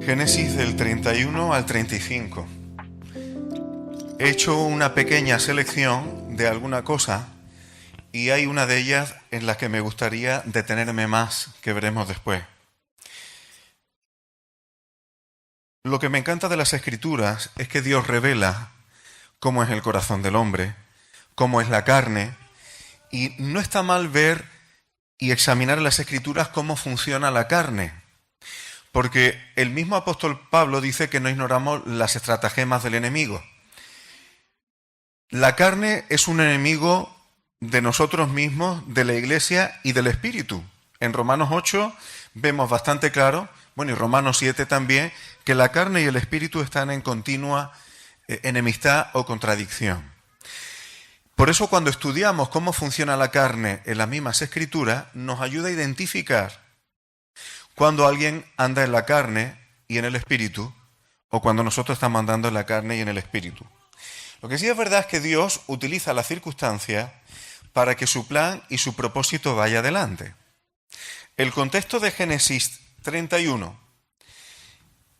Génesis del 31 al 35. He hecho una pequeña selección de alguna cosa y hay una de ellas en la que me gustaría detenerme más, que veremos después. Lo que me encanta de las Escrituras es que Dios revela cómo es el corazón del hombre, cómo es la carne, y no está mal ver y examinar en las Escrituras cómo funciona la carne, porque el mismo apóstol Pablo dice que no ignoramos las estratagemas del enemigo. La carne es un enemigo de nosotros mismos, de la Iglesia y del Espíritu. En Romanos 8 vemos bastante claro, y Romanos 7 también, que la carne y el Espíritu están en continua enemistad o contradicción. Por eso cuando estudiamos cómo funciona la carne en las mismas Escrituras, nos ayuda a identificar cuando alguien anda en la carne y en el Espíritu, o cuando nosotros estamos andando en la carne y en el Espíritu. Lo que sí es verdad es que Dios utiliza las circunstancias para que su plan y su propósito vaya adelante. El contexto de Génesis 31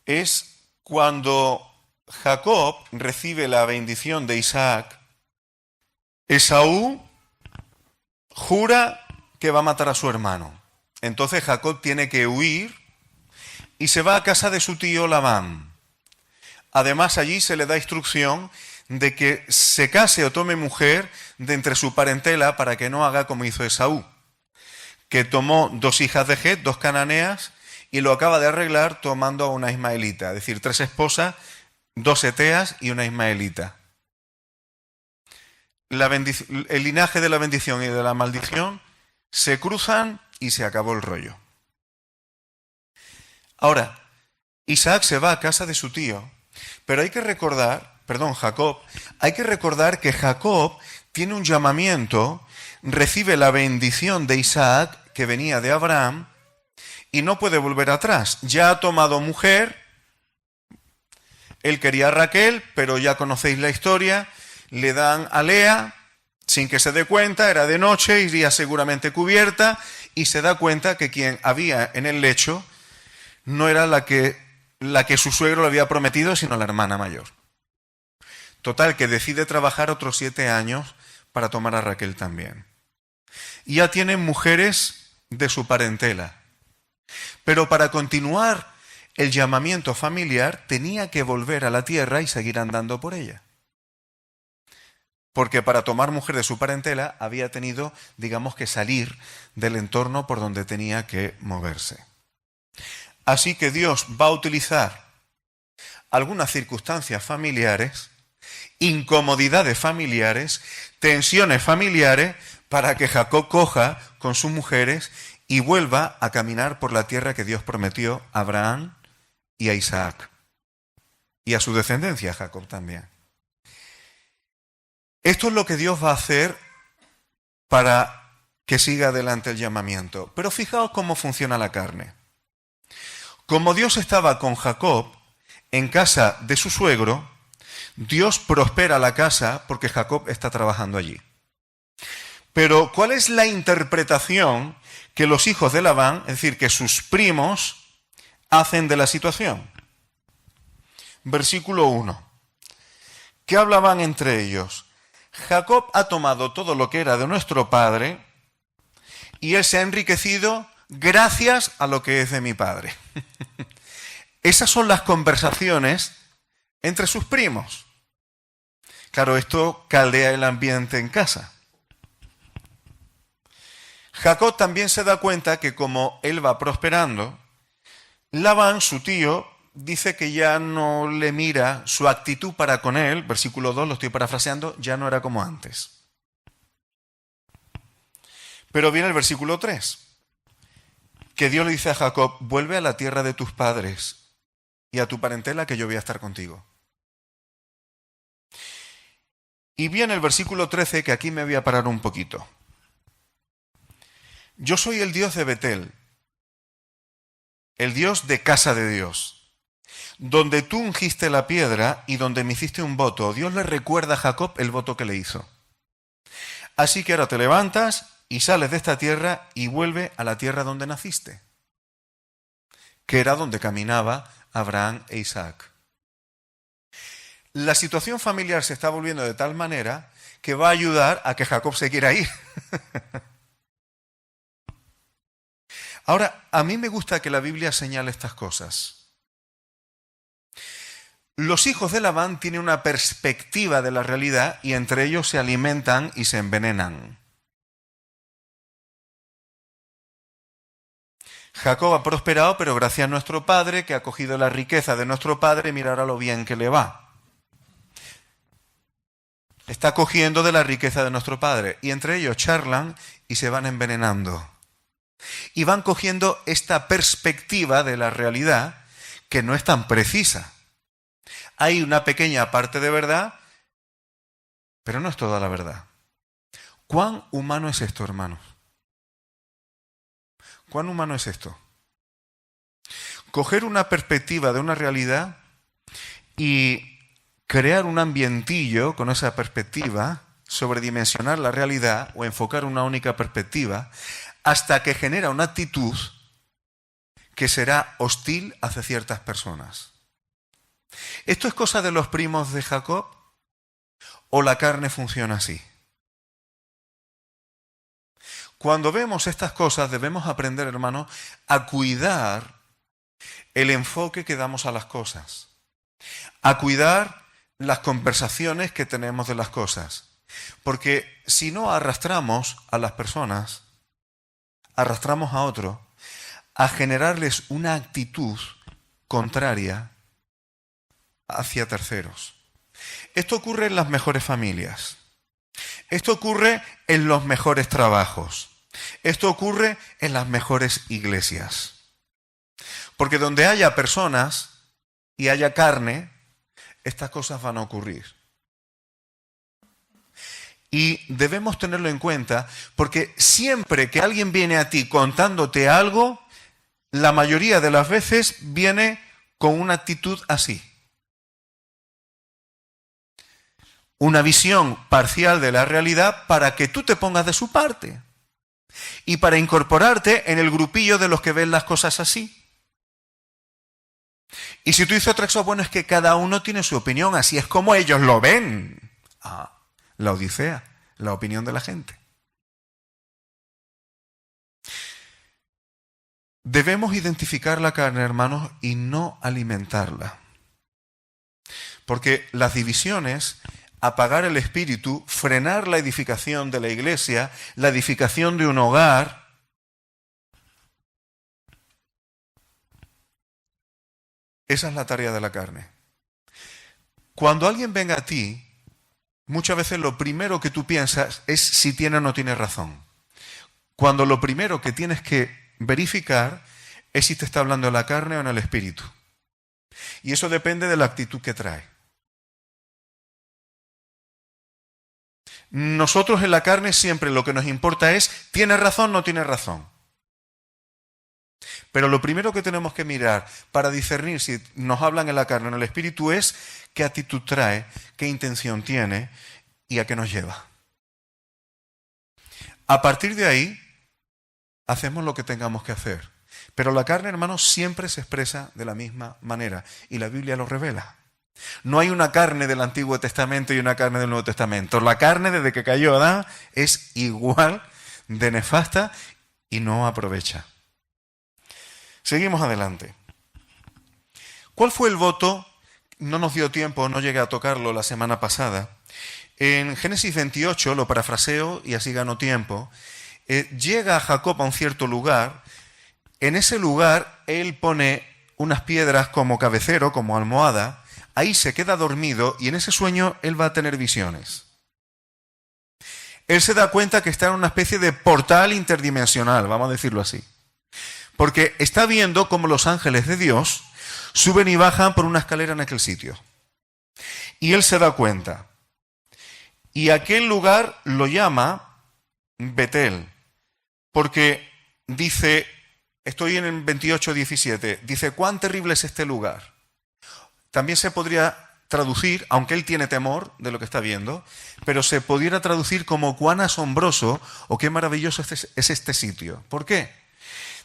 es cuando Jacob recibe la bendición de Isaac. Esaú jura que va a matar a su hermano. Entonces Jacob tiene que huir y se va a casa de su tío Labán. Además, allí se le da instrucción de que se case o tome mujer de entre su parentela para que no haga como hizo Esaú, que tomó 2 hijas de Het, 2 cananeas, y lo acaba de arreglar tomando a una ismaelita, es decir, 3 esposas, 2 heteas y una ismaelita. El linaje de la bendición y de la maldición se cruzan y se acabó el rollo. Ahora, Isaac se va a casa de su tío, pero Jacob, hay que recordar que Jacob tiene un llamamiento, recibe la bendición de Isaac que venía de Abraham y no puede volver atrás. Ya ha tomado mujer, él quería a Raquel, pero ya conocéis la historia, le dan a Lea, sin que se dé cuenta, era de noche, iría seguramente cubierta, y se da cuenta que quien había en el lecho no era la que su suegro le había prometido, sino la hermana mayor. Total, que decide trabajar otros 7 años para tomar a Raquel también. Y ya tienen mujeres de su parentela. Pero para continuar el llamamiento familiar tenía que volver a la tierra y seguir andando por ella. Porque para tomar mujer de su parentela había tenido, que salir del entorno por donde tenía que moverse. Así que Dios va a utilizar algunas circunstancias familiares, incomodidades familiares, tensiones familiares, para que Jacob coja con sus mujeres y vuelva a caminar por la tierra que Dios prometió a Abraham y a Isaac. Y a su descendencia, Jacob también. Esto es lo que Dios va a hacer para que siga adelante el llamamiento. Pero fijaos cómo funciona la carne. Como Dios estaba con Jacob en casa de su suegro, Dios prospera la casa porque Jacob está trabajando allí. Pero ¿cuál es la interpretación que los hijos de Labán, es decir, que sus primos, hacen de la situación? Versículo 1. ¿Qué hablaban entre ellos? Jacob ha tomado todo lo que era de nuestro padre y él se ha enriquecido gracias a lo que es de mi padre. Esas son las conversaciones entre sus primos. Claro, esto caldea el ambiente en casa. Jacob también se da cuenta que como él va prosperando, Labán, su tío, dice que ya no le mira, su actitud para con él, versículo 2, lo estoy parafraseando, ya no era como antes. Pero viene el versículo 3, que Dios le dice a Jacob, vuelve a la tierra de tus padres y a tu parentela que yo voy a estar contigo. Y viene el versículo 13, que aquí me voy a parar un poquito. Yo soy el Dios de Betel, el Dios de casa de Dios, donde tú ungiste la piedra y donde me hiciste un voto. Dios le recuerda a Jacob el voto que le hizo. Así que ahora te levantas y sales de esta tierra y vuelve a la tierra donde naciste, que era donde caminaba Abraham e Isaac. La situación familiar se está volviendo de tal manera que va a ayudar a que Jacob se quiera ir. Ahora, a mí me gusta que la Biblia señale estas cosas. Los hijos de Labán tienen una perspectiva de la realidad y entre ellos se alimentan y se envenenan. Jacob ha prosperado, pero gracias a nuestro padre, que ha cogido la riqueza de nuestro padre, mirará lo bien que le va. Está cogiendo de la riqueza de nuestro padre. Y entre ellos charlan y se van envenenando. Y van cogiendo esta perspectiva de la realidad que no es tan precisa. Hay una pequeña parte de verdad, pero no es toda la verdad. ¿Cuán humano es esto, hermanos? ¿Cuán humano es esto? Coger una perspectiva de una realidad y crear un ambientillo con esa perspectiva, sobredimensionar la realidad o enfocar una única perspectiva, hasta que genera una actitud que será hostil hacia ciertas personas. ¿Esto es cosa de los primos de Jacob? ¿O la carne funciona así? Cuando vemos estas cosas debemos aprender, hermanos, a cuidar el enfoque que damos a las cosas, a cuidar las conversaciones que tenemos de las cosas, porque si no arrastramos a las personas, arrastramos a otros a generarles una actitud contraria hacia terceros. Esto ocurre en las mejores familias. Esto ocurre en los mejores trabajos. Esto ocurre en las mejores iglesias. Porque donde haya personas y haya carne, estas cosas van a ocurrir. Y debemos tenerlo en cuenta porque siempre que alguien viene a ti contándote algo, la mayoría de las veces viene con una actitud así. Una visión parcial de la realidad para que tú te pongas de su parte y para incorporarte en el grupillo de los que ven las cosas así. Y si tú dices otra cosa, bueno, es que cada uno tiene su opinión, así es como ellos lo ven. La Odisea, la opinión de la gente. Debemos identificar la carne, hermanos, y no alimentarla. Porque las divisiones, apagar el espíritu, frenar la edificación de la iglesia, la edificación de un hogar, esa es la tarea de la carne. Cuando alguien venga a ti, muchas veces lo primero que tú piensas es si tiene o no tiene razón. Cuando lo primero que tienes que verificar es si te está hablando en la carne o en el espíritu. Y eso depende de la actitud que trae. Nosotros en la carne siempre lo que nos importa es, ¿tiene razón o no tiene razón? Pero lo primero que tenemos que mirar para discernir si nos hablan en la carne o en el espíritu es qué actitud trae, qué intención tiene y a qué nos lleva. A partir de ahí, hacemos lo que tengamos que hacer. Pero la carne, hermanos, siempre se expresa de la misma manera y la Biblia lo revela. No hay una carne del Antiguo Testamento y una carne del Nuevo Testamento. La carne desde que cayó Adán es igual de nefasta y no aprovecha. Seguimos adelante. ¿Cuál fue el voto? No nos dio tiempo, no llegué a tocarlo la semana pasada. En Génesis 28, lo parafraseo y así gano tiempo, llega Jacob a un cierto lugar. En ese lugar él pone unas piedras como cabecero, como almohada. Ahí se queda dormido y en ese sueño él va a tener visiones. Él se da cuenta que está en una especie de portal interdimensional, vamos a decirlo así. Porque está viendo cómo los ángeles de Dios suben y bajan por una escalera en aquel sitio. Y él se da cuenta. Y aquel lugar lo llama Betel. Porque dice, estoy en el 28:17, dice, ¿cuán terrible es este lugar? También se podría traducir, aunque él tiene temor de lo que está viendo, pero se pudiera traducir como cuán asombroso o qué maravilloso es este sitio. ¿Por qué?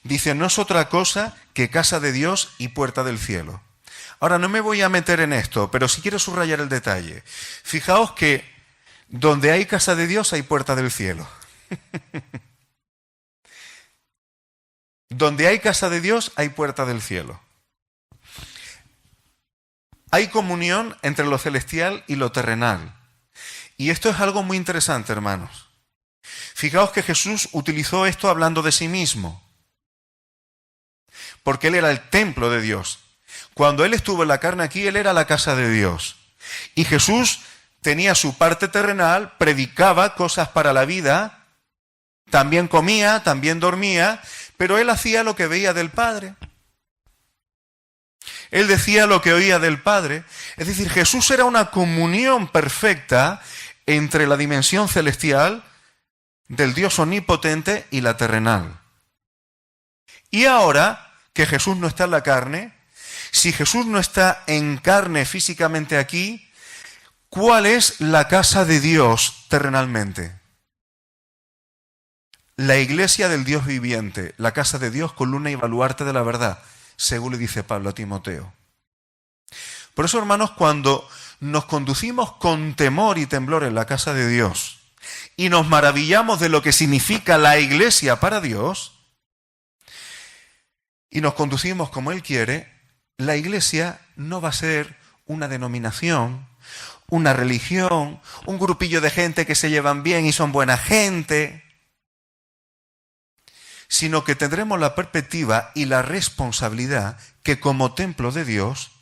Dice, no es otra cosa que casa de Dios y puerta del cielo. Ahora, no me voy a meter en esto, pero sí quiero subrayar el detalle. Fijaos que donde hay casa de Dios hay puerta del cielo. Donde hay casa de Dios hay puerta del cielo. Hay comunión entre lo celestial y lo terrenal. Y esto es algo muy interesante, hermanos. Fijaos que Jesús utilizó esto hablando de sí mismo, porque Él era el templo de Dios. Cuando Él estuvo en la carne aquí, Él era la casa de Dios. Y Jesús tenía su parte terrenal, predicaba cosas para la vida, también comía, también dormía, pero Él hacía lo que veía del Padre. Él decía lo que oía del Padre. Es decir, Jesús era una comunión perfecta entre la dimensión celestial del Dios omnipotente y la terrenal. Y ahora que Jesús no está en la carne, si Jesús no está en carne físicamente aquí, ¿cuál es la casa de Dios terrenalmente? La iglesia del Dios viviente, la casa de Dios, columna y baluarte de la verdad, según le dice Pablo a Timoteo. Por eso, hermanos, cuando nos conducimos con temor y temblor en la casa de Dios y nos maravillamos de lo que significa la iglesia para Dios y nos conducimos como Él quiere, la iglesia no va a ser una denominación, una religión, un grupillo de gente que se llevan bien y son buena gente, sino que tendremos la perspectiva y la responsabilidad que como templo de Dios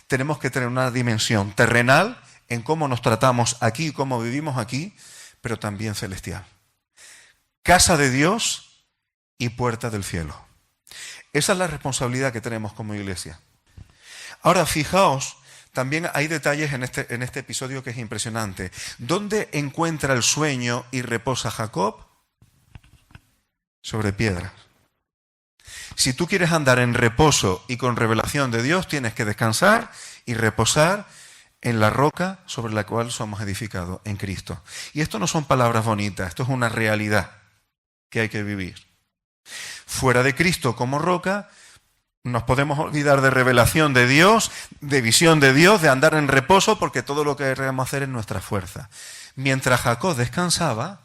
tenemos que tener una dimensión terrenal en cómo nos tratamos aquí, cómo vivimos aquí, pero también celestial. Casa de Dios y puerta del cielo. Esa es la responsabilidad que tenemos como iglesia. Ahora, fijaos, también hay detalles en este episodio que es impresionante. ¿Dónde encuentra el sueño y reposa Jacob? Sobre piedras. Si tú quieres andar en reposo y con revelación de Dios, tienes que descansar y reposar en la roca sobre la cual somos edificados, en Cristo. Y esto no son palabras bonitas, esto es una realidad que hay que vivir. Fuera de Cristo como roca, nos podemos olvidar de revelación de Dios, de visión de Dios, de andar en reposo, porque todo lo que queremos hacer es nuestra fuerza. Mientras Jacob descansaba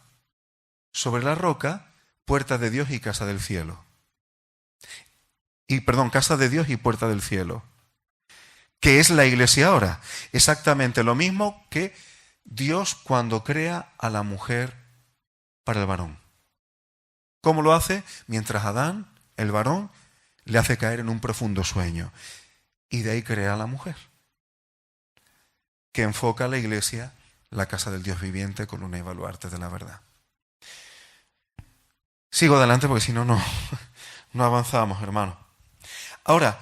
sobre la roca, puerta de Dios y casa del cielo. Casa de Dios y puerta del cielo. ¿Qué es la iglesia ahora? Exactamente lo mismo que Dios cuando crea a la mujer para el varón. ¿Cómo lo hace? Mientras Adán, el varón, le hace caer en un profundo sueño. Y de ahí crea a la mujer, que enfoca a la iglesia, la casa del Dios viviente, columna y baluarte de la verdad. Sigo adelante porque si no, no avanzamos, hermano. Ahora,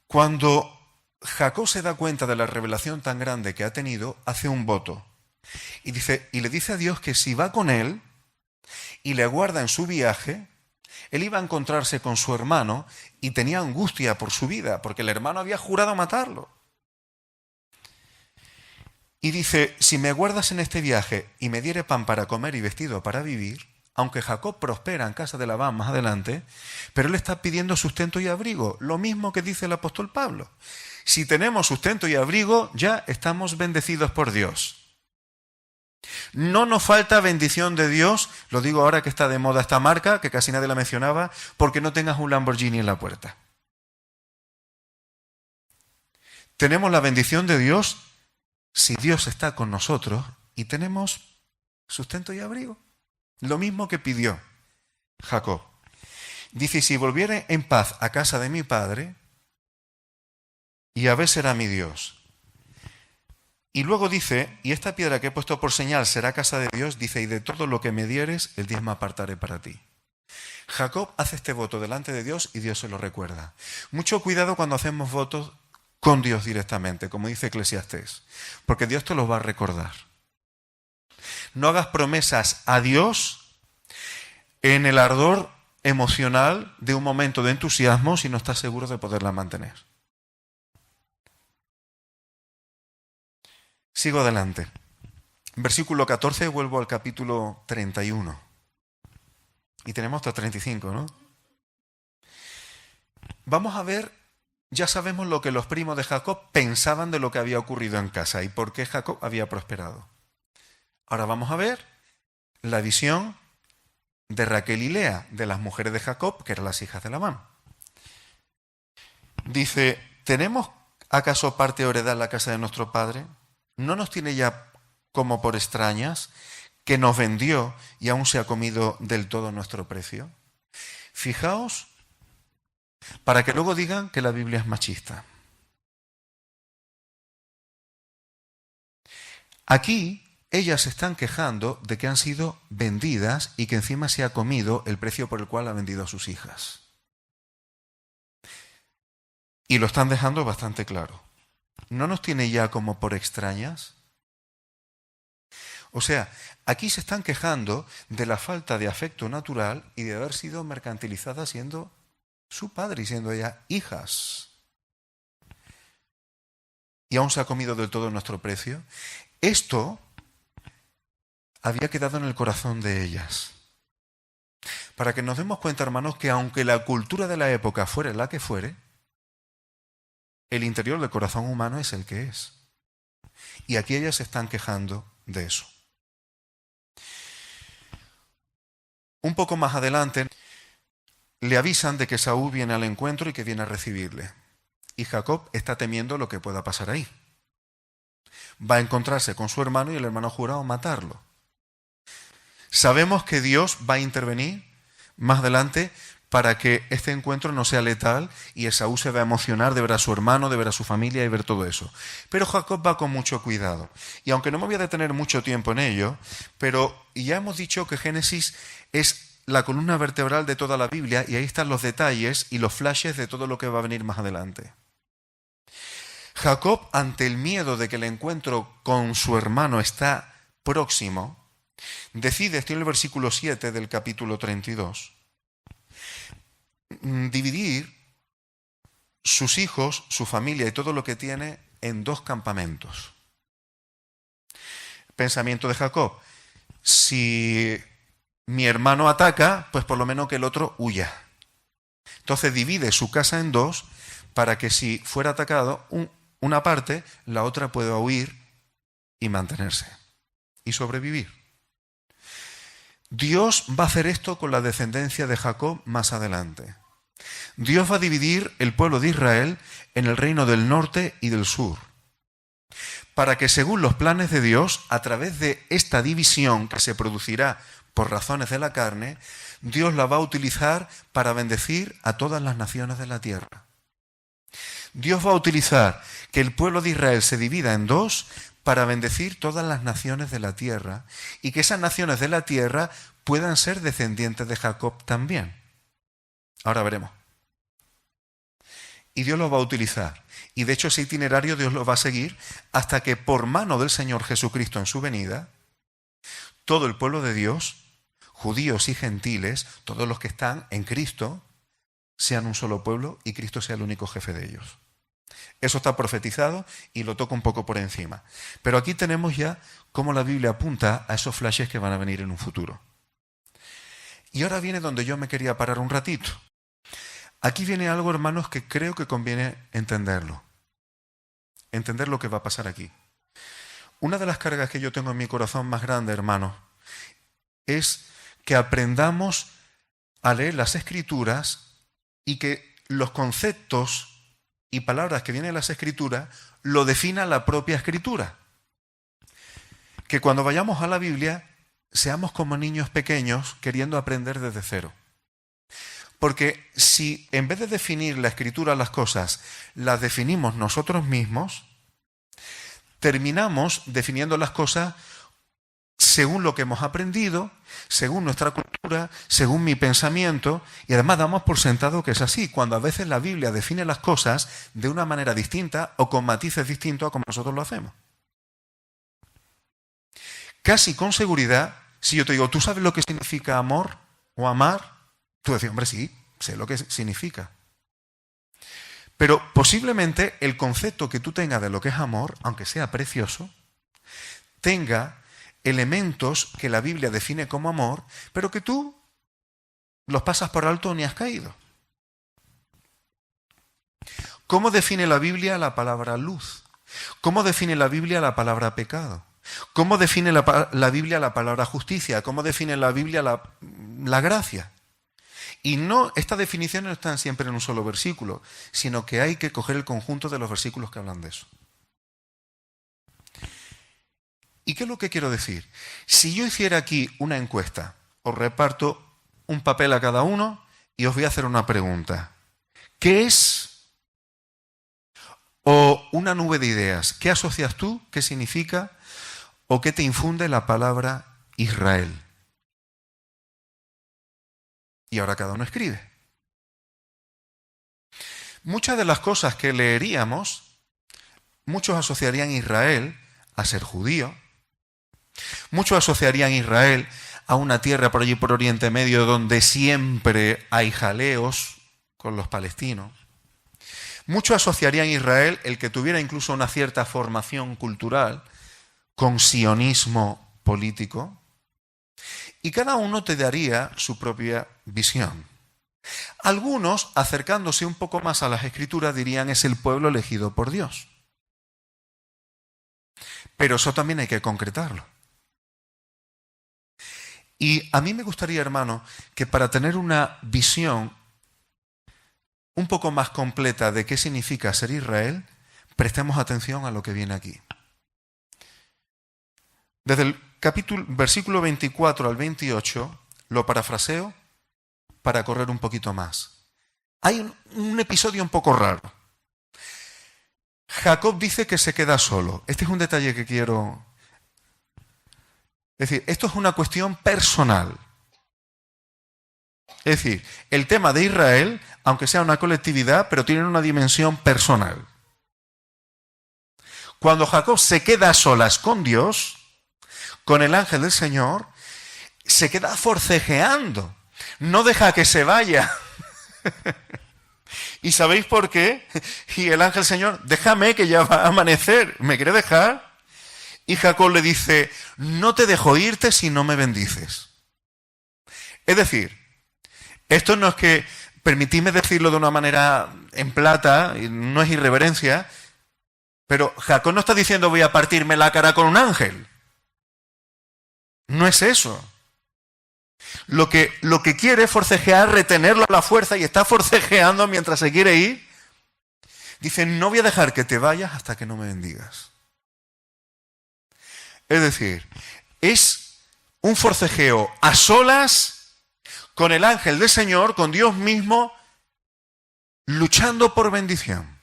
cuando Jacob se da cuenta de la revelación tan grande que ha tenido, hace un voto. Y le dice a Dios que si va con él y le aguarda en su viaje, él iba a encontrarse con su hermano y tenía angustia por su vida, porque el hermano había jurado matarlo. Y dice, si me guardas en este viaje y me diere pan para comer y vestido para vivir, aunque Jacob prospera en casa de Labán más adelante, pero él está pidiendo sustento y abrigo, lo mismo que dice el apóstol Pablo. Si tenemos sustento y abrigo, ya estamos bendecidos por Dios. No nos falta bendición de Dios, lo digo ahora que está de moda esta marca, que casi nadie la mencionaba, porque no tengas un Lamborghini en la puerta. Tenemos la bendición de Dios si Dios está con nosotros y tenemos sustento y abrigo. Lo mismo que pidió Jacob. Dice, si volviere en paz a casa de mi padre, Yahvé será mi Dios. Y luego dice, y esta piedra que he puesto por señal será casa de Dios, dice, y de todo lo que me dieres, el diezmo apartaré para ti. Jacob hace este voto delante de Dios y Dios se lo recuerda. Mucho cuidado cuando hacemos votos con Dios directamente, como dice Eclesiastés, porque Dios te los va a recordar. No hagas promesas a Dios en el ardor emocional de un momento de entusiasmo si no estás seguro de poderla mantener. Sigo adelante. Versículo 14, vuelvo al capítulo 31. Y tenemos hasta 35, ¿no? Vamos a ver ya sabemos lo que los primos de Jacob pensaban de lo que había ocurrido en casa y por qué Jacob había prosperado. Ahora vamos a ver la visión de Raquel y Lea, de las mujeres de Jacob, que eran las hijas de Labán. Dice, ¿tenemos acaso parte o heredad en la casa de nuestro padre? ¿No nos tiene ya como por extrañas, que nos vendió y aún se ha comido del todo nuestro precio? Fijaos, para que luego digan que la Biblia es machista. Aquí ellas se están quejando de que han sido vendidas y que encima se ha comido el precio por el cual ha vendido a sus hijas. Y lo están dejando bastante claro. ¿No nos tiene ya como por extrañas? O sea, aquí se están quejando de la falta de afecto natural y de haber sido mercantilizadas siendo su padre y siendo ellas hijas. Y aún se ha comido del todo nuestro precio. Esto había quedado en el corazón de ellas. Para que nos demos cuenta, hermanos, que aunque la cultura de la época fuera la que fuere, el interior del corazón humano es el que es. Y aquí ellas se están quejando de eso. Un poco más adelante le avisan de que Esaú viene al encuentro y que viene a recibirle. Y Jacob está temiendo lo que pueda pasar ahí. Va a encontrarse con su hermano y el hermano ha jurado matarlo. Sabemos que Dios va a intervenir más adelante para que este encuentro no sea letal y Esaú se va a emocionar de ver a su hermano, de ver a su familia y ver todo eso. Pero Jacob va con mucho cuidado. Y aunque no me voy a detener mucho tiempo en ello, pero ya hemos dicho que Génesis es la columna vertebral de toda la Biblia y ahí están los detalles y los flashes de todo lo que va a venir más adelante. Jacob, ante el miedo de que el encuentro con su hermano está próximo, decide, estoy en el versículo 7 del capítulo 32, dividir sus hijos, su familia y todo lo que tiene en dos campamentos. Pensamiento de Jacob: si mi hermano ataca, pues por lo menos que el otro huya. Entonces divide su casa en dos para que si fuera atacado una parte, la otra pueda huir y mantenerse y sobrevivir. Dios va a hacer esto con la descendencia de Jacob más adelante. Dios va a dividir el pueblo de Israel en el reino del norte y del sur, para que según los planes de Dios, a través de esta división que se producirá por razones de la carne, Dios la va a utilizar para bendecir a todas las naciones de la tierra. Dios va a utilizar que el pueblo de Israel se divida en dos para bendecir todas las naciones de la tierra y que esas naciones de la tierra puedan ser descendientes de Jacob también. Ahora veremos. Y Dios lo va a utilizar. Y de hecho ese itinerario Dios lo va a seguir hasta que por mano del Señor Jesucristo en su venida, todo el pueblo de Dios, judíos y gentiles, todos los que están en Cristo, sean un solo pueblo y Cristo sea el único jefe de ellos. Eso está profetizado y lo toco un poco por encima. Pero aquí tenemos ya cómo la Biblia apunta a esos flashes que van a venir en un futuro. Y ahora viene donde yo me quería parar un ratito. Aquí viene algo, hermanos, que creo que conviene entenderlo. Entender lo que va a pasar aquí. Una de las cargas que yo tengo en mi corazón más grande, hermanos, es que aprendamos a leer las Escrituras y que los conceptos y palabras que vienen en las Escrituras lo defina la propia Escritura. Que cuando vayamos a la Biblia seamos como niños pequeños queriendo aprender desde cero. Porque si en vez de definir la Escritura las cosas, las definimos nosotros mismos, terminamos definiendo las cosas según lo que hemos aprendido, según nuestra cultura, según mi pensamiento, y además damos por sentado que es así, cuando a veces la Biblia define las cosas de una manera distinta o con matices distintos a como nosotros lo hacemos. Casi con seguridad, si yo te digo, ¿tú sabes lo que significa amor o amar? Tú decís, hombre, sí, sé lo que significa. Pero posiblemente el concepto que tú tengas de lo que es amor, aunque sea precioso, tenga elementos que la Biblia define como amor, pero que tú los pasas por alto ni has caído. ¿Cómo define la Biblia la palabra luz? ¿Cómo define la Biblia la palabra pecado? ¿Cómo define la Biblia la palabra justicia? ¿Cómo define la Biblia la gracia? Y no, estas definiciones no están siempre en un solo versículo, sino que hay que coger el conjunto de los versículos que hablan de eso. ¿Y qué es lo que quiero decir? Si yo hiciera aquí una encuesta, os reparto un papel a cada uno y os voy a hacer una pregunta. ¿Qué es? O una nube de ideas. ¿Qué asocias tú? ¿Qué significa? ¿O qué te infunde la palabra Israel? Y ahora cada uno escribe. Muchas de las cosas que leeríamos, muchos asociarían Israel a ser judío. Muchos asociarían Israel a una tierra por allí por Oriente Medio donde siempre hay jaleos con los palestinos. Muchos asociarían Israel, el que tuviera incluso una cierta formación cultural, con sionismo político. Y cada uno te daría su propia visión. Algunos, acercándose un poco más a las Escrituras, dirían es el pueblo elegido por Dios. Pero eso también hay que concretarlo. Y a mí me gustaría, hermano, que para tener una visión un poco más completa de qué significa ser Israel, prestemos atención a lo que viene aquí. Desde el versículo 24 al 28, lo parafraseo para correr un poquito más. Hay un episodio un poco raro. Jacob dice que se queda solo. Este es un detalle que quiero... Es decir, esto es una cuestión personal. Es decir, el tema de Israel, aunque sea una colectividad, pero tiene una dimensión personal. Cuando Jacob se queda a solas con Dios, con el ángel del Señor, se queda forcejeando. No deja que se vaya. ¿Y sabéis por qué? Y el ángel del Señor, déjame que ya va a amanecer. ¿Me quiere dejar? Y Jacob le dice, no te dejo irte si no me bendices. Es decir, esto no es que, permitidme decirlo de una manera en plata, no es irreverencia, pero Jacob no está diciendo voy a partirme la cara con un ángel. No es eso. Lo que quiere es forcejear, retenerlo a la fuerza y está forcejeando mientras se quiere ir. Dice, no voy a dejar que te vayas hasta que no me bendigas. Es decir, es un forcejeo a solas con el ángel del Señor, con Dios mismo, luchando por bendición.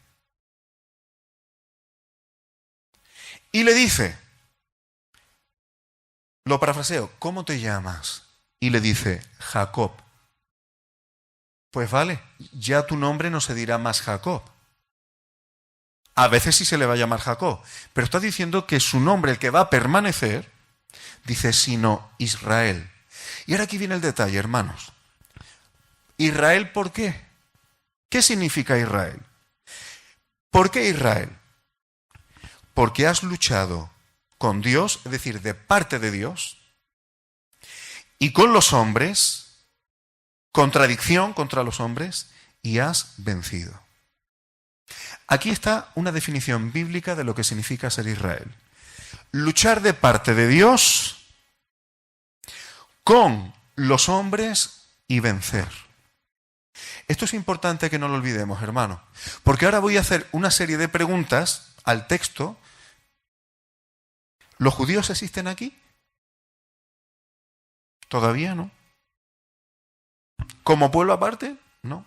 Y le dice, lo parafraseo, ¿cómo te llamas? Y le dice, Jacob. Pues vale, ya tu nombre no se dirá más Jacob. A veces sí se le va a llamar Jacob, pero está diciendo que su nombre, el que va a permanecer, dice, sino Israel. Y ahora aquí viene el detalle, hermanos. ¿Israel por qué? ¿Qué significa Israel? ¿Por qué Israel? Porque has luchado con Dios, es decir, de parte de Dios, y con los hombres, contradicción contra los hombres, y has vencido. Aquí está una definición bíblica de lo que significa ser Israel. Luchar de parte de Dios con los hombres y vencer. Esto es importante que no lo olvidemos, hermano, porque ahora voy a hacer una serie de preguntas al texto. ¿Los judíos existen aquí? Todavía no. ¿Como pueblo aparte? No.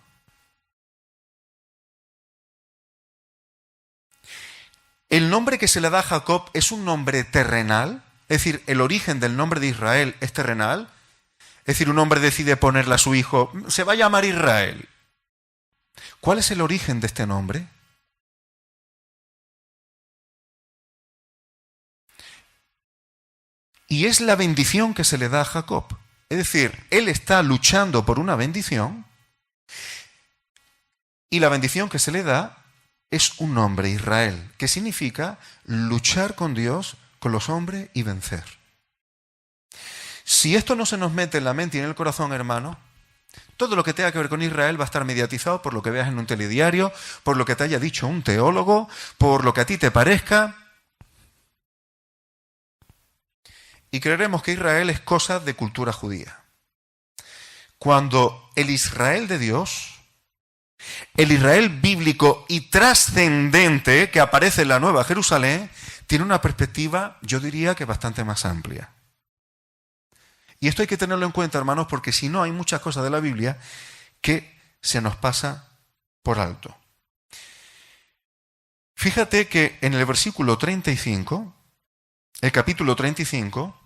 El nombre que se le da a Jacob es un nombre terrenal, es decir, el origen del nombre de Israel es terrenal, es decir, un hombre decide ponerle a su hijo, se va a llamar Israel. ¿Cuál es el origen de este nombre? Y es la bendición que se le da a Jacob. Es decir, él está luchando por una bendición y la bendición que se le da es un nombre, Israel, que significa luchar con Dios, con los hombres y vencer. Si esto no se nos mete en la mente y en el corazón, hermano, Todo lo que tenga que ver con Israel va a estar mediatizado por lo que veas en un telediario, por lo que te haya dicho un teólogo, por lo que a ti te parezca. Y creeremos que Israel es cosa de cultura judía. Cuando el Israel de Dios, el Israel bíblico y trascendente que aparece en la Nueva Jerusalén, tiene una perspectiva, yo diría que bastante más amplia. Y esto hay que tenerlo en cuenta, hermanos, porque si no hay muchas cosas de la Biblia que se nos pasa por alto. Fíjate que en el versículo 35, el capítulo 35,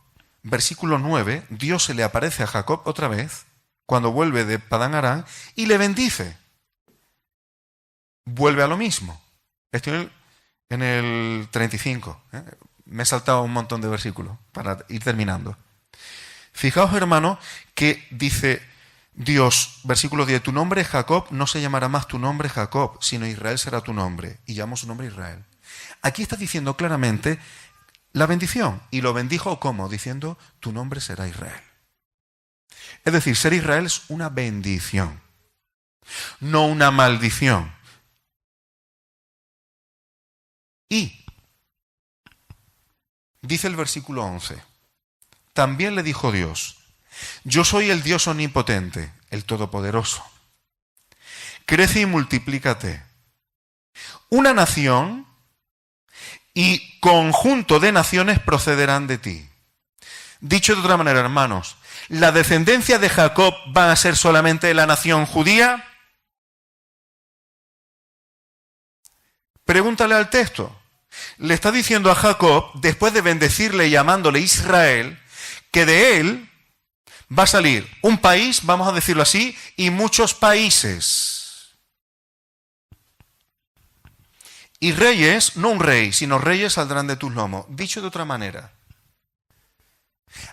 versículo 9, Dios se le aparece a Jacob otra vez, cuando vuelve de Padán Aram, y le bendice. Vuelve a lo mismo. Estoy en el 35. Me he saltado un montón de versículos para ir terminando. Fijaos, hermano, que dice Dios, versículo 10, tu nombre es Jacob, no se llamará más tu nombre Jacob, sino Israel será tu nombre. Y llamó su nombre Israel. Aquí está diciendo claramente la bendición. Y lo bendijo ¿cómo? Diciendo, tu nombre será Israel. Es decir, ser Israel es una bendición, no una maldición. Y dice el versículo 11, también le dijo Dios, yo soy el Dios omnipotente, el Todopoderoso. Crece y multiplícate. Una nación y conjunto de naciones procederán de ti. Dicho de otra manera, hermanos, ¿la descendencia de Jacob va a ser solamente la nación judía? Pregúntale al texto. Le está diciendo a Jacob, después de bendecirle y llamándole Israel, que de él va a salir un país, vamos a decirlo así, y muchos países. Y reyes, no un rey, sino reyes saldrán de tus lomos. Dicho de otra manera,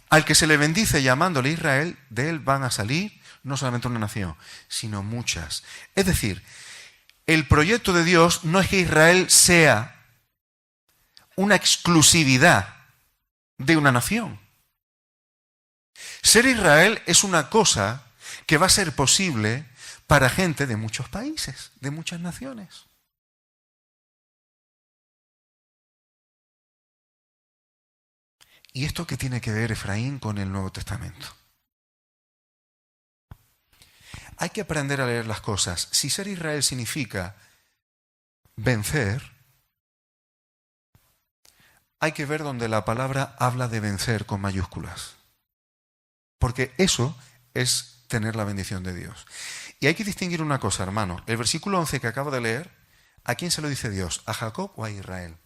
al que se le bendice llamándole Israel, de él van a salir no solamente una nación, sino muchas. Es decir, el proyecto de Dios no es que Israel sea una exclusividad de una nación. Ser Israel es una cosa que va a ser posible para gente de muchos países, de muchas naciones. ¿Y esto qué tiene que ver, Efraín, con el Nuevo Testamento? Hay que aprender a leer las cosas. Si ser Israel significa vencer, hay que ver donde la palabra habla de vencer con mayúsculas. Porque eso es tener la bendición de Dios. Y hay que distinguir una cosa, hermano. El versículo 11 que acabo de leer, ¿a quién se lo dice Dios? ¿A Jacob o a Israel?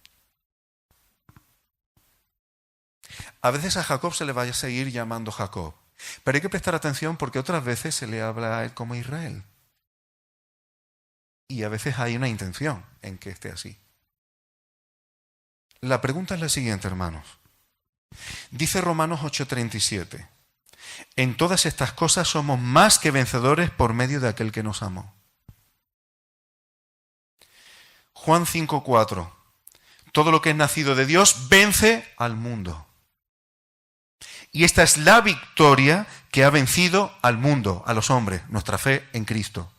A veces a Jacob se le va a seguir llamando Jacob. Pero hay que prestar atención porque otras veces se le habla a él como Israel. Y a veces hay una intención en que esté así. La pregunta es la siguiente, hermanos. Dice Romanos 8:37. En todas estas cosas somos más que vencedores por medio de aquel que nos amó. Juan 5:4. Todo lo que es nacido de Dios vence al mundo. Y esta es la victoria que ha vencido al mundo, a los hombres, nuestra fe en Cristo.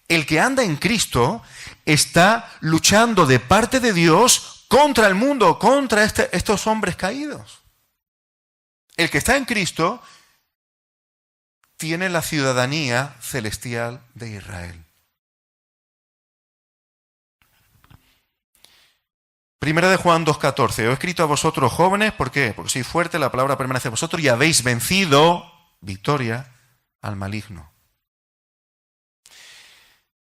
El que anda en Cristo está luchando de parte de Dios contra el mundo, contra estos hombres caídos. El que está en Cristo tiene la ciudadanía celestial de Israel. Primera de Juan 2:14. He escrito a vosotros jóvenes, ¿por qué? Porque sois fuertes, la palabra permanece en vosotros y habéis vencido, victoria, al maligno.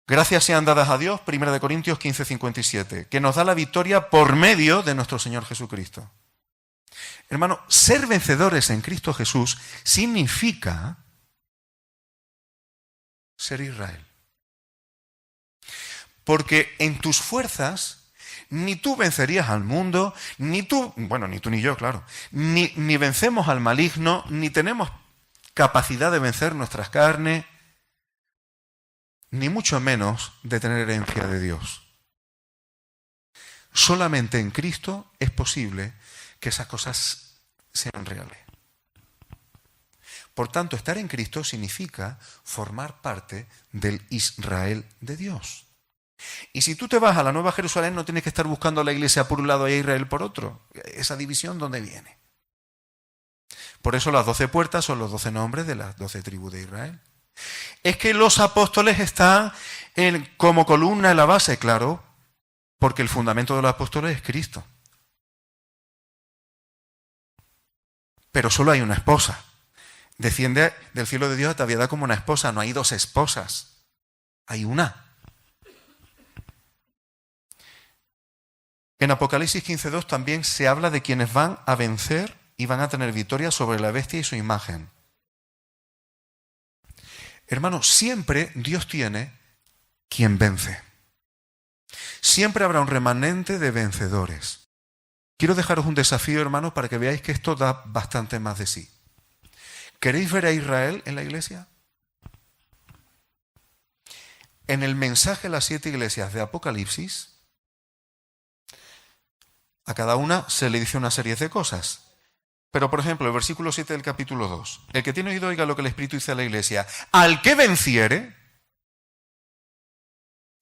Gracias sean dadas a Dios, Primera de Corintios 15:57, que nos da la victoria por medio de nuestro Señor Jesucristo. Hermano, ser vencedores en Cristo Jesús significa ser Israel. Porque en tus fuerzas ni tú vencerías al mundo, ni tú ni yo, claro, ni vencemos al maligno, ni tenemos capacidad de vencer nuestras carnes, ni mucho menos de tener herencia de Dios. Solamente en Cristo es posible que esas cosas sean reales. Por tanto, estar en Cristo significa formar parte del Israel de Dios. Y si tú te vas a la Nueva Jerusalén, no tienes que estar buscando a la iglesia por un lado y a Israel por otro. Esa división, ¿dónde viene? Por eso las 12 puertas son los 12 nombres de las 12 tribus de Israel. Es que los apóstoles están como columna en la base, claro, porque el fundamento de los apóstoles es Cristo. Pero solo hay una esposa. Desciende del cielo de Dios, te había dado como una esposa, no hay dos esposas, hay una. En Apocalipsis 15:2 también se habla de quienes van a vencer y van a tener victoria sobre la bestia y su imagen. Hermanos, siempre Dios tiene quien vence. Siempre habrá un remanente de vencedores. Quiero dejaros un desafío, hermanos, para que veáis que esto da bastante más de sí. ¿Queréis ver a Israel en la iglesia? En el mensaje a las 7 iglesias de Apocalipsis, a cada una se le dice una serie de cosas. Pero, por ejemplo, el versículo 7 del capítulo 2. El que tiene oído oiga lo que el Espíritu dice a la iglesia. Al que venciere,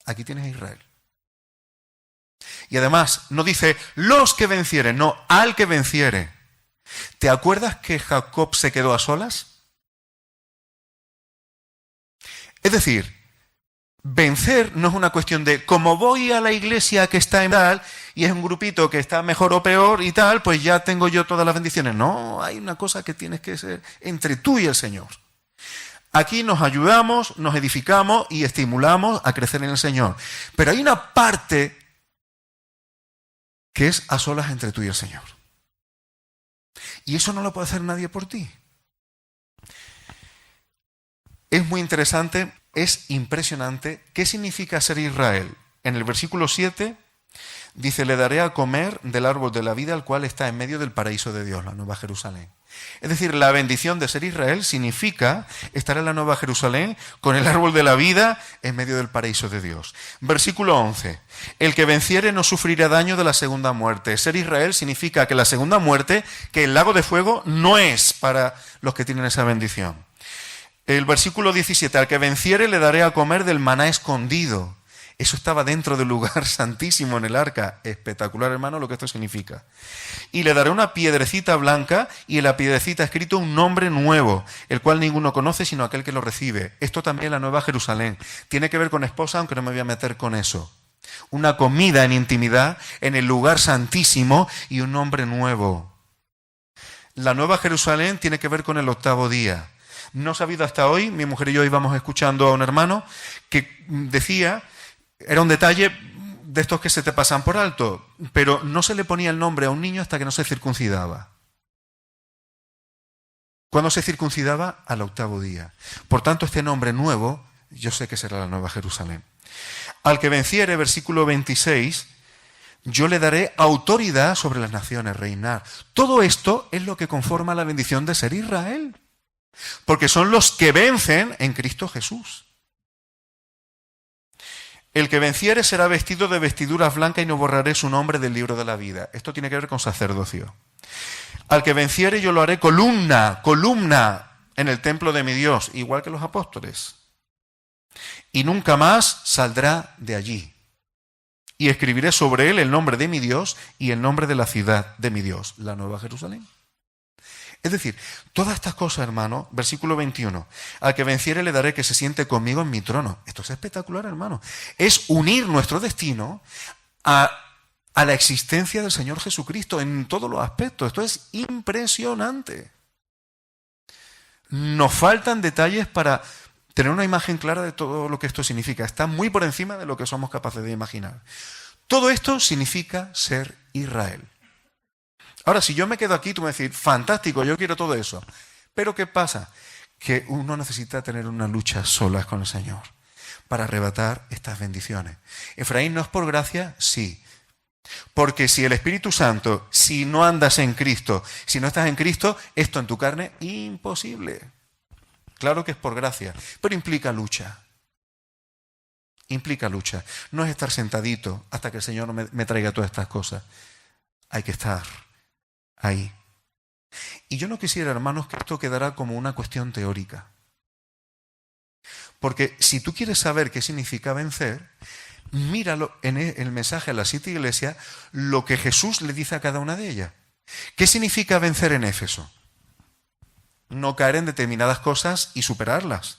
aquí tienes a Israel. Y además, no dice los que vencieren, no, al que venciere. ¿Te acuerdas que Jacob se quedó a solas? Es decir, vencer no es una cuestión de como voy a la iglesia que está en tal y es un grupito que está mejor o peor y tal, pues ya tengo yo todas las bendiciones. No, hay una cosa que tienes que ser entre tú y el Señor. Aquí nos ayudamos, nos edificamos y estimulamos a crecer en el Señor. Pero hay una parte que es a solas entre tú y el Señor. Y eso no lo puede hacer nadie por ti. Es muy interesante, es impresionante. ¿Qué significa ser Israel? En el versículo 7 dice, le daré a comer del árbol de la vida, el cual está en medio del paraíso de Dios, la Nueva Jerusalén. Es decir, la bendición de ser Israel significa estar en la Nueva Jerusalén con el árbol de la vida en medio del paraíso de Dios. Versículo 11. El que venciere no sufrirá daño de la segunda muerte. Ser Israel significa que la segunda muerte, que el lago de fuego, no es para los que tienen esa bendición. El versículo 17. Al que venciere le daré a comer del maná escondido. Eso estaba dentro del lugar santísimo en el arca. Espectacular, hermano, lo que esto significa. Y le daré una piedrecita blanca y en la piedrecita escrito un nombre nuevo, el cual ninguno conoce sino aquel que lo recibe. Esto también la Nueva Jerusalén. Tiene que ver con esposa, aunque no me voy a meter con eso. Una comida en intimidad en el lugar santísimo y un nombre nuevo. La Nueva Jerusalén tiene que ver con el octavo día. No he sabido hasta hoy, mi mujer y yo íbamos escuchando a un hermano que decía... Era un detalle de estos que se te pasan por alto, pero no se le ponía el nombre a un niño hasta que no se circuncidaba. ¿Cuándo se circuncidaba? Al octavo día. Por tanto, este nombre nuevo, yo sé que será la Nueva Jerusalén. Al que venciere, versículo 26, yo le daré autoridad sobre las naciones, reinar. Todo esto es lo que conforma la bendición de ser Israel, porque son los que vencen en Cristo Jesús. El que venciere será vestido de vestiduras blancas y no borraré su nombre del libro de la vida. Esto tiene que ver con sacerdocio. Al que venciere yo lo haré columna en el templo de mi Dios, igual que los apóstoles. Y nunca más saldrá de allí. Y escribiré sobre él el nombre de mi Dios y el nombre de la ciudad de mi Dios, la Nueva Jerusalén. Es decir, todas estas cosas, hermano, versículo 21, al que venciere le daré que se siente conmigo en mi trono. Esto es espectacular, hermano. Es unir nuestro destino a la existencia del Señor Jesucristo en todos los aspectos. Esto es impresionante. Nos faltan detalles para tener una imagen clara de todo lo que esto significa. Está muy por encima de lo que somos capaces de imaginar. Todo esto significa ser Israel. Ahora, si yo me quedo aquí, tú me decís, fantástico, yo quiero todo eso. Pero ¿qué pasa? Que uno necesita tener una lucha solas con el Señor para arrebatar estas bendiciones. Efraín, ¿no es por gracia? Sí. Porque si el Espíritu Santo, si no andas en Cristo, si no estás en Cristo, esto en tu carne, imposible. Claro que es por gracia, pero implica lucha. Implica lucha. No es estar sentadito hasta que el Señor me traiga todas estas cosas. Hay que estar ahí. Y yo no quisiera, hermanos, que esto quedara como una cuestión teórica. Porque si tú quieres saber qué significa vencer, míralo en el mensaje a las 7 iglesias, lo que Jesús le dice a cada una de ellas. ¿Qué significa vencer en Éfeso? No caer en determinadas cosas y superarlas.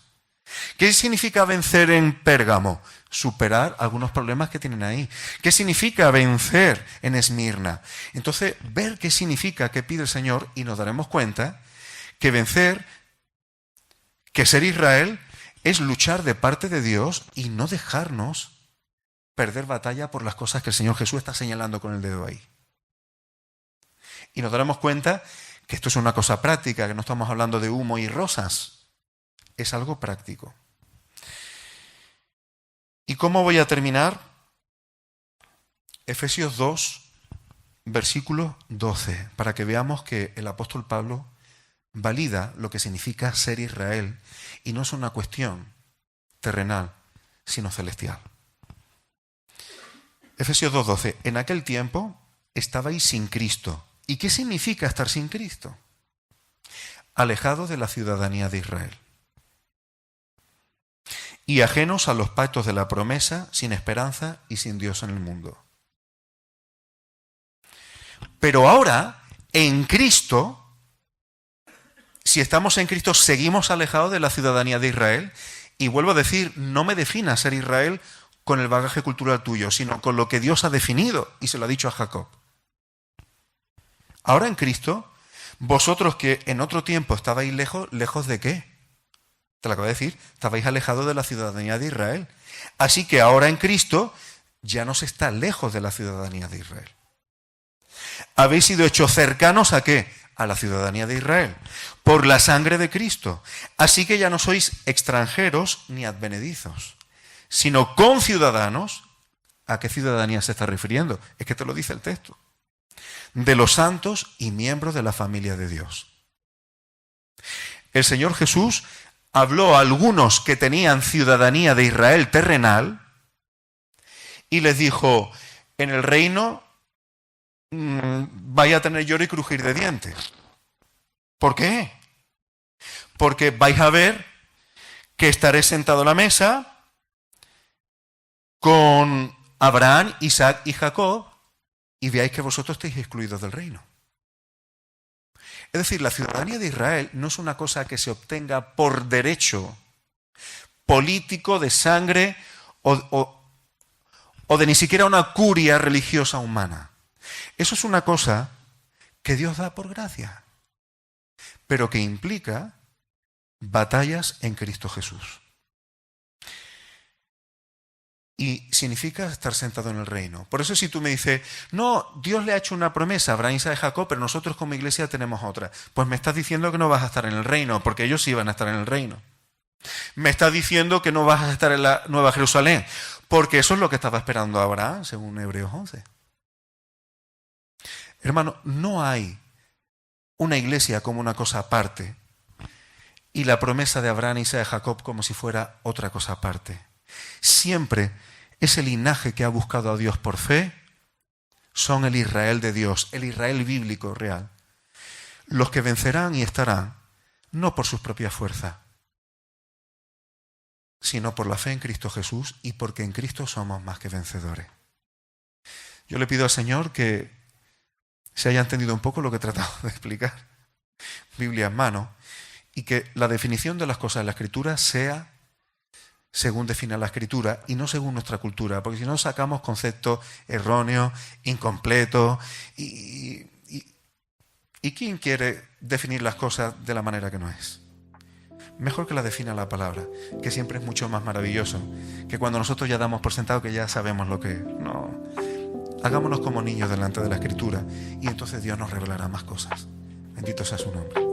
¿Qué significa vencer en Pérgamo? Superar algunos problemas que tienen ahí. ¿Qué significa vencer en Esmirna? Entonces, ver qué significa, qué pide el Señor, y nos daremos cuenta que vencer, que ser Israel, es luchar de parte de Dios y no dejarnos perder batalla por las cosas que el Señor Jesús está señalando con el dedo ahí. Y nos daremos cuenta que esto es una cosa práctica, que no estamos hablando de humo y rosas. Es algo práctico. ¿Y cómo voy a terminar? Efesios 2, versículo 12, para que veamos que el apóstol Pablo valida lo que significa ser Israel, y no es una cuestión terrenal, sino celestial. Efesios 2:12. En aquel tiempo estabais sin Cristo. ¿Y qué significa estar sin Cristo? Alejados de la ciudadanía de Israel y ajenos a los pactos de la promesa, sin esperanza y sin Dios en el mundo. Pero ahora, en Cristo, si estamos en Cristo, seguimos alejados de la ciudadanía de Israel. Y vuelvo a decir, no me definas ser Israel con el bagaje cultural tuyo, sino con lo que Dios ha definido y se lo ha dicho a Jacob. Ahora en Cristo, vosotros que en otro tiempo estabais lejos, ¿lejos de qué? Te lo acabo de decir, estabais alejados de la ciudadanía de Israel. Así que ahora en Cristo ya no se está lejos de la ciudadanía de Israel. Habéis sido hechos cercanos ¿a qué? A la ciudadanía de Israel, por la sangre de Cristo. Así que ya no sois extranjeros ni advenedizos, sino conciudadanos. ¿A qué ciudadanía se está refiriendo? Es que te lo dice el texto. De los santos y miembros de la familia de Dios. El Señor Jesús habló a algunos que tenían ciudadanía de Israel terrenal y les dijo, en el reino vais a tener lloro y crujir de dientes. ¿Por qué? Porque vais a ver que estaré sentado a la mesa con Abraham, Isaac y Jacob y veáis que vosotros estáis excluidos del reino. Es decir, la ciudadanía de Israel no es una cosa que se obtenga por derecho político, de sangre o de ni siquiera una curia religiosa humana. Eso es una cosa que Dios da por gracia, pero que implica batallas en Cristo Jesús. Y significa estar sentado en el reino. Por eso si tú me dices, no, Dios le ha hecho una promesa a Abraham, Isaac y Jacob, pero nosotros como iglesia tenemos otra. Pues me estás diciendo que no vas a estar en el reino, porque ellos sí van a estar en el reino. Me estás diciendo que no vas a estar en la Nueva Jerusalén, porque eso es lo que estaba esperando Abraham, según Hebreos 11. Hermano, no hay una iglesia como una cosa aparte y la promesa de Abraham, Isaac y Jacob como si fuera otra cosa aparte. Siempre ese linaje que ha buscado a Dios por fe son el Israel de Dios, el Israel bíblico real. Los que vencerán y estarán no por sus propias fuerzas, sino por la fe en Cristo Jesús y porque en Cristo somos más que vencedores. Yo le pido al Señor que se haya entendido un poco lo que he tratado de explicar, Biblia en mano, y que la definición de las cosas en la Escritura sea según define la Escritura y no según nuestra cultura, porque si no sacamos conceptos erróneos, incompletos, y ¿quién quiere definir las cosas de la manera que no es? Mejor que la defina la palabra, que siempre es mucho más maravilloso, que cuando nosotros ya damos por sentado que ya sabemos lo que es. No, hagámonos como niños delante de la Escritura y entonces Dios nos revelará más cosas. Bendito sea su nombre.